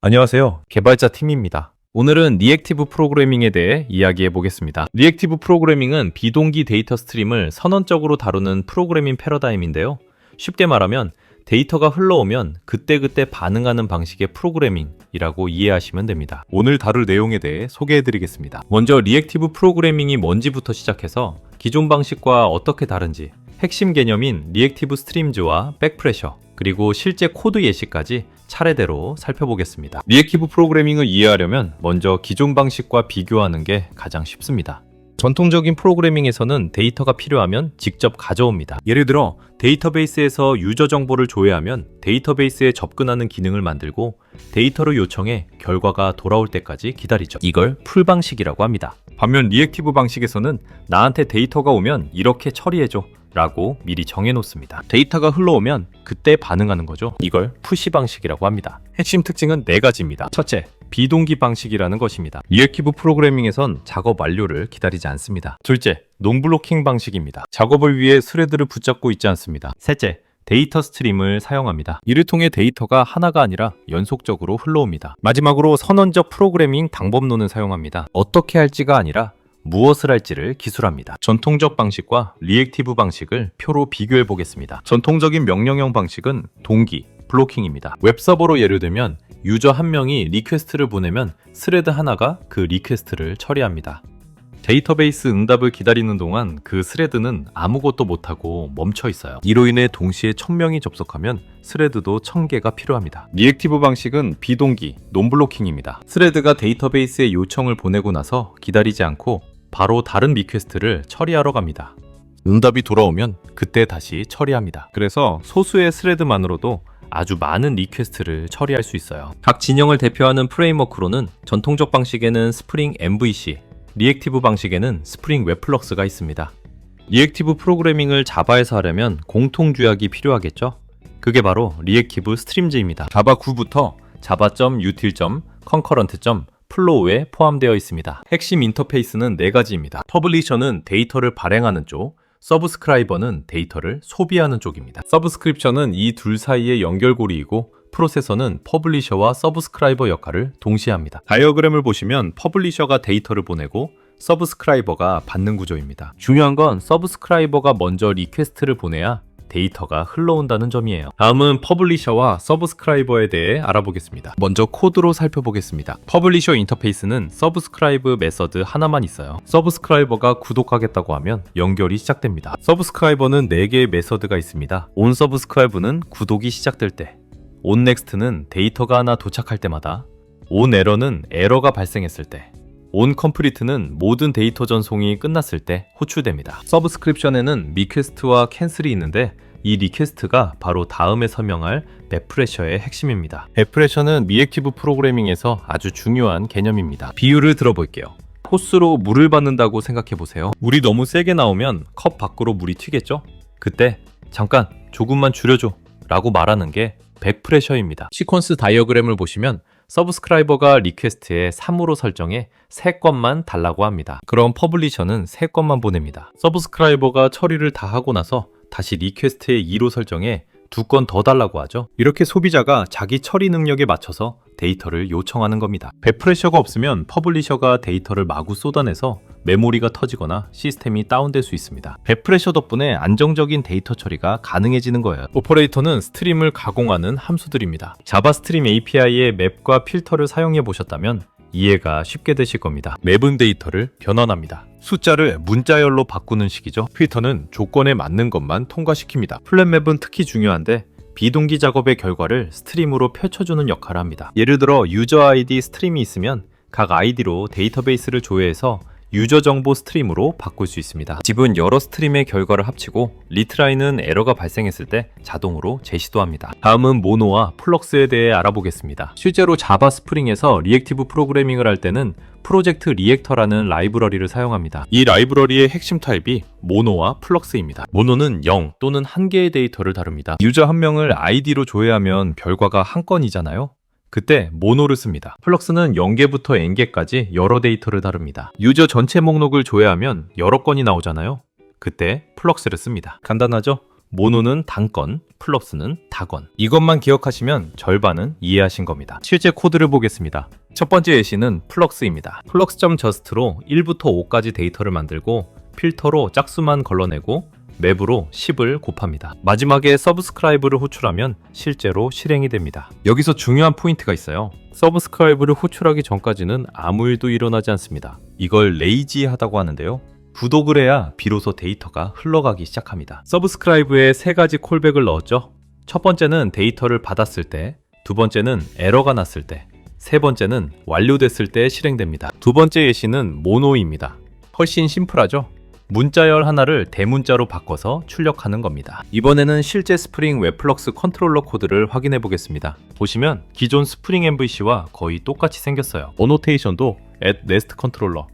안녕하세요. 개발자 팀입니다. 오늘은 리액티브 프로그래밍에 대해 이야기해 보겠습니다. 리액티브 프로그래밍은 비동기 데이터 스트림을 선언적으로 다루는 프로그래밍 패러다임인데요. 쉽게 말하면 데이터가 흘러오면 그때그때 반응하는 방식의 프로그래밍이라고 이해하시면 됩니다. 오늘 다룰 내용에 대해 소개해 드리겠습니다. 먼저 리액티브 프로그래밍이 뭔지부터 시작해서 기존 방식과 어떻게 다른지, 핵심 개념인 리액티브 스트림즈와 백프레셔, 그리고 실제 코드 예시까지 차례대로 살펴보겠습니다. 리액티브 프로그래밍을 이해하려면 먼저 기존 방식과 비교하는 게 가장 쉽습니다. 전통적인 프로그래밍에서는 데이터가 필요하면 직접 가져옵니다. 예를 들어 데이터베이스에서 유저 정보를 조회하면 데이터베이스에 접근하는 기능을 만들고 데이터를 요청해 결과가 돌아올 때까지 기다리죠. 이걸 풀 방식이라고 합니다. 반면 리액티브 방식에서는 나한테 데이터가 오면 이렇게 처리해줘 라고 미리 정해놓습니다. 데이터가 흘러오면 그때 반응하는 거죠. 이걸 푸시 방식이라고 합니다. 핵심 특징은 4가지입니다. 첫째, 비동기 방식이라는 것입니다. 리액티브 프로그래밍에선 작업 완료를 기다리지 않습니다. 둘째, 논블로킹 방식입니다. 작업을 위해 스레드를 붙잡고 있지 않습니다. 셋째, 데이터 스트림을 사용합니다. 이를 통해 데이터가 하나가 아니라 연속적으로 흘러옵니다. 마지막으로 선언적 프로그래밍 방법론을 사용합니다. 어떻게 할지가 아니라 무엇을 할지를 기술합니다. 전통적 방식과 리액티브 방식을 표로 비교해 보겠습니다. 전통적인 명령형 방식은 동기, 블로킹입니다. 웹서버로 예를 들면 유저 한 명이 리퀘스트를 보내면 스레드 하나가 그 리퀘스트를 처리합니다. 데이터베이스 응답을 기다리는 동안 그 스레드는 아무것도 못하고 멈춰 있어요. 이로 인해 동시에 1000명이 접속하면 스레드도 1000개가 필요합니다. 리액티브 방식은 비동기, 논블로킹입니다. 스레드가 데이터베이스에 요청을 보내고 나서 기다리지 않고 바로 다른 리퀘스트를 처리하러 갑니다. 응답이 돌아오면 그때 다시 처리합니다. 그래서 소수의 스레드만으로도 아주 많은 리퀘스트를 처리할 수 있어요. 각 진영을 대표하는 프레임워크로는 전통적 방식에는 스프링 MVC, 리액티브 방식에는 스프링 웹플럭스가 있습니다. 리액티브 프로그래밍을 자바에서 하려면 공통 규약이 필요하겠죠? 그게 바로 리액티브 스트림즈입니다. 자바 9부터 java.util.concurrent. 플로우에 포함되어 있습니다. 핵심 인터페이스는 4가지입니다. 퍼블리셔는 데이터를 발행하는 쪽, 서브스크라이버는 데이터를 소비하는 쪽입니다. 서브스크립션은 이 둘 사이의 연결고리이고 프로세서는 퍼블리셔와 서브스크라이버 역할을 동시에 합니다. 다이어그램을 보시면 퍼블리셔가 데이터를 보내고 서브스크라이버가 받는 구조입니다. 중요한 건 서브스크라이버가 먼저 리퀘스트를 보내야 데이터가 흘러온다는 점이에요. 다음은 퍼블리셔와 서브스크라이버에 대해 알아보겠습니다. 먼저 코드로 살펴보겠습니다. 퍼블리셔 인터페이스는 서브스크라이브 메서드 하나만 있어요. 서브스크라이버가 구독하겠다고 하면 연결이 시작됩니다. 서브스크라이버는 4개의 메서드가 있습니다. onSubscribe는 구독이 시작될 때, onNext는 데이터가 하나 도착할 때마다, onError는 에러가 발생했을 때, onComplete는 모든 데이터 전송이 끝났을 때 호출됩니다. 서브스크립션에는 리퀘스트와 캔슬이 있는데 이 리퀘스트가 바로 다음에 설명할 백프레셔의 핵심입니다. 백프레셔는 리액티브 프로그래밍에서 아주 중요한 개념입니다. 비유를 들어볼게요. 호스로 물을 받는다고 생각해보세요. 물이 너무 세게 나오면 컵 밖으로 물이 튀겠죠? 그때 잠깐 조금만 줄여줘 라고 말하는 게 백프레셔입니다. 시퀀스 다이어그램을 보시면 서브스크라이버가 리퀘스트에 3으로 설정해 3건만 달라고 합니다. 그럼 퍼블리셔는 3건만 보냅니다. 서브스크라이버가 처리를 다 하고 나서 다시 리퀘스트에 2로 설정해 2건 더 달라고 하죠. 이렇게 소비자가 자기 처리 능력에 맞춰서 데이터를 요청하는 겁니다. 백프레셔가 없으면 퍼블리셔가 데이터를 마구 쏟아내서 메모리가 터지거나 시스템이 다운될 수 있습니다. 백프레셔 덕분에 안정적인 데이터 처리가 가능해지는 거예요. 오퍼레이터는 스트림을 가공하는 함수들입니다. 자바 스트림 API의 맵과 필터를 사용해 보셨다면 이해가 쉽게 되실 겁니다. 맵은 데이터를 변환합니다. 숫자를 문자열로 바꾸는 식이죠. 필터는 조건에 맞는 것만 통과시킵니다. 플랫맵은 특히 중요한데 비동기 작업의 결과를 스트림으로 펼쳐주는 역할을 합니다. 예를 들어 유저 아이디 스트림이 있으면 각 아이디로 데이터베이스를 조회해서 유저 정보 스트림으로 바꿀 수 있습니다. 집은 여러 스트림의 결과를 합치고 리트라인은 에러가 발생했을 때 자동으로 제시도 합니다. 다음은 모노와 플럭스에 대해 알아보겠습니다. 실제로 자바 스프링에서 리액티브 프로그래밍을 할 때는 프로젝트 리액터라는 라이브러리를 사용합니다. 이 라이브러리의 핵심 타입이 모노와 플럭스입니다. 모노는 0 또는 1개의 데이터를 다룹니다. 유저 한 명을 아이디로 조회하면 결과가 한 건이잖아요. 그때 모노를 씁니다. 플럭스는 0개부터 n개까지 여러 데이터를 다룹니다. 유저 전체 목록을 조회하면 여러 건이 나오잖아요. 그때 플럭스를 씁니다. 간단하죠? 모노는 단건, 플럭스는 다건. 이것만 기억하시면 절반은 이해하신 겁니다. 실제 코드를 보겠습니다. 첫 번째 예시는 플럭스입니다. 플럭스.just로 1부터 5까지 데이터를 만들고 필터로 짝수만 걸러내고 맵으로 10을 곱합니다. 마지막에 서브스크라이브를 호출하면 실제로 실행이 됩니다. 여기서 중요한 포인트가 있어요. 서브스크라이브를 호출하기 전까지는 아무 일도 일어나지 않습니다. 이걸 레이지하다고 하는데요. 구독을 해야 비로소 데이터가 흘러가기 시작합니다. 서브스크라이브에 세 가지 콜백을 넣었죠. 첫 번째는 데이터를 받았을 때, 두 번째는 에러가 났을 때, 세 번째는 완료됐을 때 실행됩니다. 두 번째 예시는 모노입니다. 훨씬 심플하죠? 문자열 하나를 대문자로 바꿔서 출력하는 겁니다. 이번에는 실제 스프링 웹플럭스 컨트롤러 코드를 확인해 보겠습니다. 보시면 기존 스프링 MVC와 거의 똑같이 생겼어요. 어노테이션도 @nest 컨트롤러,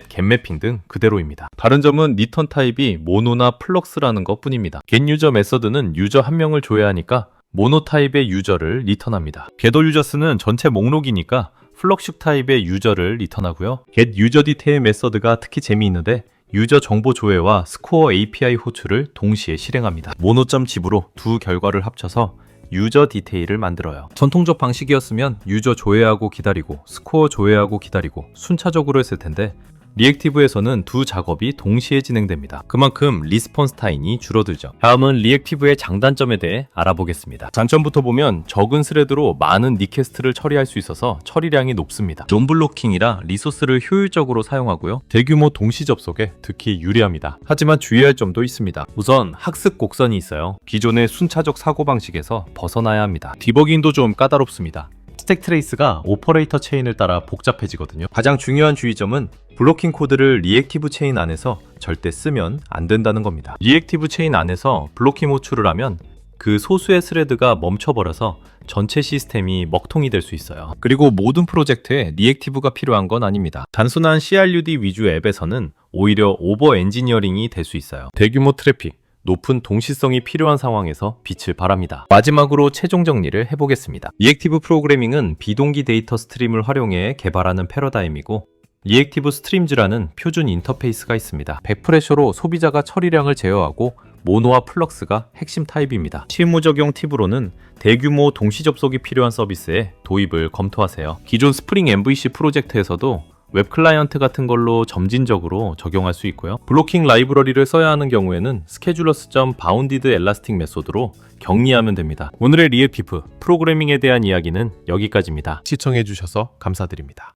getMapping 등 그대로입니다. 다른 점은 리턴 타입이 모노나 플럭스라는 것 뿐입니다. getUser 메서드는 유저 한 명을 줘야 하니까 모노 타입의 유저를 리턴합니다. getAllUsers는 전체 목록이니까 플럭식 타입의 유저를 리턴하고요. getUserDetail 메서드가 특히 재미있는데 유저 정보 조회와 스코어 API 호출을 동시에 실행합니다. 모노.zip으로 두 결과를 합쳐서 유저 디테일을 만들어요. 전통적 방식이었으면 유저 조회하고 기다리고 스코어 조회하고 기다리고 순차적으로 했을 텐데 리액티브에서는 두 작업이 동시에 진행됩니다. 그만큼 리스폰스 타임이 줄어들죠. 다음은 리액티브의 장단점에 대해 알아보겠습니다. 장점부터 보면 적은 스레드로 많은 리퀘스트를 처리할 수 있어서 처리량이 높습니다. 논블로킹이라 리소스를 효율적으로 사용하고요. 대규모 동시 접속에 특히 유리합니다. 하지만 주의할 점도 있습니다. 우선 학습 곡선이 있어요. 기존의 순차적 사고방식에서 벗어나야 합니다. 디버깅도 좀 까다롭습니다. 스택 트레이스가 오퍼레이터 체인을 따라 복잡해지거든요. 가장 중요한 주의점은 블로킹 코드를 리액티브 체인 안에서 절대 쓰면 안 된다는 겁니다. 리액티브 체인 안에서 블로킹 호출을 하면 그 소수의 스레드가 멈춰버려서 전체 시스템이 먹통이 될 수 있어요. 그리고 모든 프로젝트에 리액티브가 필요한 건 아닙니다. 단순한 CRUD 위주 앱에서는 오히려 오버 엔지니어링이 될 수 있어요. 대규모 트래픽, 높은 동시성이 필요한 상황에서 빛을 발합니다. 마지막으로 최종 정리를 해보겠습니다. 리액티브 프로그래밍은 비동기 데이터 스트림을 활용해 개발하는 패러다임이고 리액티브 스트림즈라는 표준 인터페이스가 있습니다. 백프레셔로 소비자가 처리량을 제어하고 모노와 플럭스가 핵심 타입입니다. 실무 적용 팁으로는 대규모 동시 접속이 필요한 서비스에 도입을 검토하세요. 기존 스프링 MVC 프로젝트에서도 웹 클라이언트 같은 걸로 점진적으로 적용할 수 있고요. 블로킹 라이브러리를 써야 하는 경우에는 schedulers.bounded elastic 메소드로 격리하면 됩니다. 오늘의 리액티브 프로그래밍에 대한 이야기는 여기까지입니다. 시청해주셔서 감사드립니다.